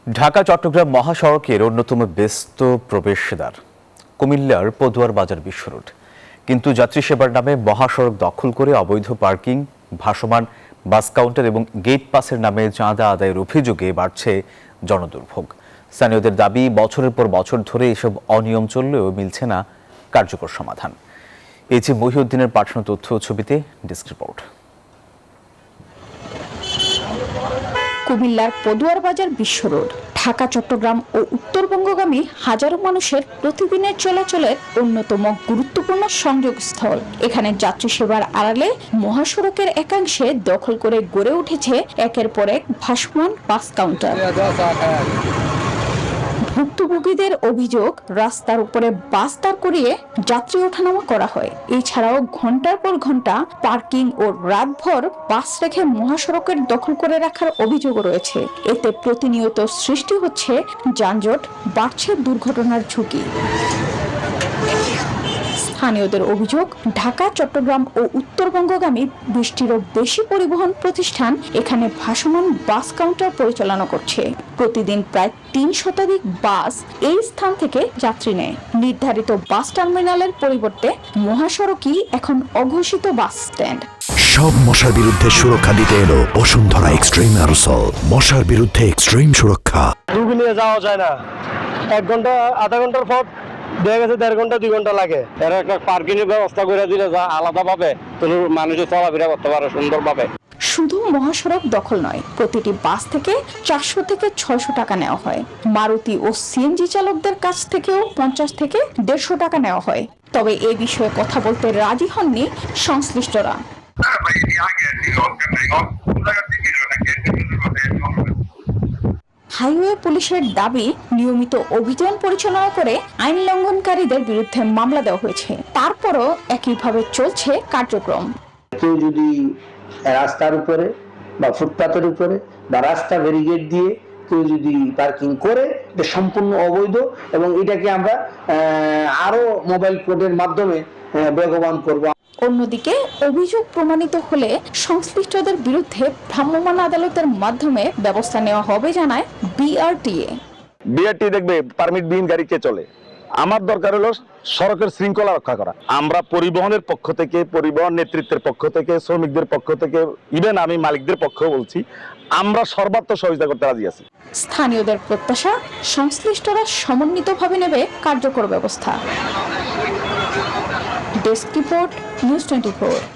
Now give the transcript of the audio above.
ঢাকা চট্টগ্রাম মহাসড়কের অন্যতম ব্যস্ত প্রবেশদ্বার কুমিল্লার পদুয়ার বাজার বিশ্ব রোড, কিন্তু যাত্রী সেবার নামে মহাসড়ক দখল করে অবৈধ পার্কিং, ভাসমান বাস কাউন্টার এবং গেট পাসের নামে চাঁদা আদায়ের অভিযোগে বাড়ছে জনদুর্ভোগ। স্থানীয়দের দাবি, বছরের পর বছর ধরে এসব অনিয়ম চললেও মিলছে না কার্যকর সমাধান। এই যে মহিউদ্দিনের পাঠানো তথ্য ছবিতে ডেস্ক রিপোর্ট। কুমিল্লার পদুয়ার বাজার বিশ্ব রোড ঢাকা চট্টগ্রাম ও উত্তরবঙ্গগামী হাজারো মানুষের প্রতিদিনের চলাচলের অন্যতম গুরুত্বপূর্ণ সংযোগস্থল। এখানে যাত্রী সেবার আড়ালে মহাসড়কের একাংশে দখল করে গড়ে উঠেছে একের পর এক ভাসমান বাস কাউন্টার। ভুক্তভোগীদের অভিযোগ, রাস্তার উপরে বাস দাঁড় করিয়ে যাত্রী ওঠানামা করা হয়। এছাড়াও ঘন্টার পর ঘন্টা পার্কিং ও রাতভর বাস রেখে মহাসড়কের দখল করে রাখার অভিযোগও রয়েছে। এতে প্রতিনিয়ত সৃষ্টি হচ্ছে যানজট, বাড়ছে দুর্ঘটনার ঝুঁকি। স্থানীয়দের অভিযোগ, ঢাকা চট্টগ্রাম ও উত্তরবঙ্গগামী 20টিরও বেশি পরিবহন প্রতিষ্ঠান এখানে ভাসমান বাস কাউন্টার পরিচালনা করছে। প্রতিদিন প্রায় 3 শতাধিক বাস এই স্থান থেকে যাত্রী নেয়। নির্ধারিত বাস টার্মিনালের পরিবর্তে মহাসড়কই এখন অঘোষিত বাস স্ট্যান্ড। সব মশার বিরুদ্ধে সুরক্ষা দিতে এলো বসুন্ধরা এক্সট্রিম অ্যারোসল। মশার বিরুদ্ধে এক্সট্রিম সুরক্ষা। দূর নিয়ে যাওয়া যায় না, 1 ঘন্টা আধা ঘন্টার পর দেখা গেছে 1.5 ঘন্টা 2 ঘন্টা লাগে। এর একটা পার্কিং এর ব্যবস্থা করে দিলে যা আলাদাভাবে মানুষের চলাফেরা করতে পারে সুন্দরভাবে। শুধু মহাসড়ক দখল নয়, প্রতিটি বাস থেকে 400 থেকে 600 টাকা নেওয়া হয়। মারুতি ও সিএনজি চালকদের কাছ থেকেও 50 থেকে 150 টাকা নেওয়া হয়। তবে এ বিষয়ে কথা বলতে রাজি হননি সংশ্লিষ্টরা। হাইওয়ে পুলিশের দাবি, নিয়মিত অভিযান পরিচালনা করে আইন লঙ্ঘনকারীদের বিরুদ্ধে মামলা দেওয়া হয়েছে। তারপরও একইভাবে চলছে কার্যক্রম। কেউ যদি রাস্তার উপরে বা ফুটপাতের উপরে বা রাস্তা ব্যারিকেড দিয়ে কেউ যদি পার্কিং করে, এটা সম্পূর্ণ অবৈধ এবং এটাকে আমরা আরো মোবাইল কোডের মাধ্যমে বেগবান করব। অন্যদিকে অভিযোগ প্রমাণিত হলে সংশ্লিষ্টদের বিরুদ্ধে ভ্রাম্যমাণ আদালতের মাধ্যমে ব্যবস্থা নেওয়া হবে জানায় বিআরটিএ। বিআরটি দেখবে পারমিটবিহীন গাড়ি কে চলে। আমার দরকার হলো সড়কের শৃঙ্খলা রক্ষা করা। আমরা পরিবহনের পক্ষ থেকে, পরিবহন নেতৃত্বের পক্ষ থেকে, শ্রমিকদের পক্ষ থেকে, ইভেন আমি মালিকদের পক্ষেও বলছি, আমরা সর্বাত্মক সহযোগিতা করতে রাজি আছি। স্থানীয়দের প্রত্যাশা, সংশ্লিষ্টরা সমন্বিতভাবে নেবে কার্যকর ব্যবস্থা। Desk report, news 24।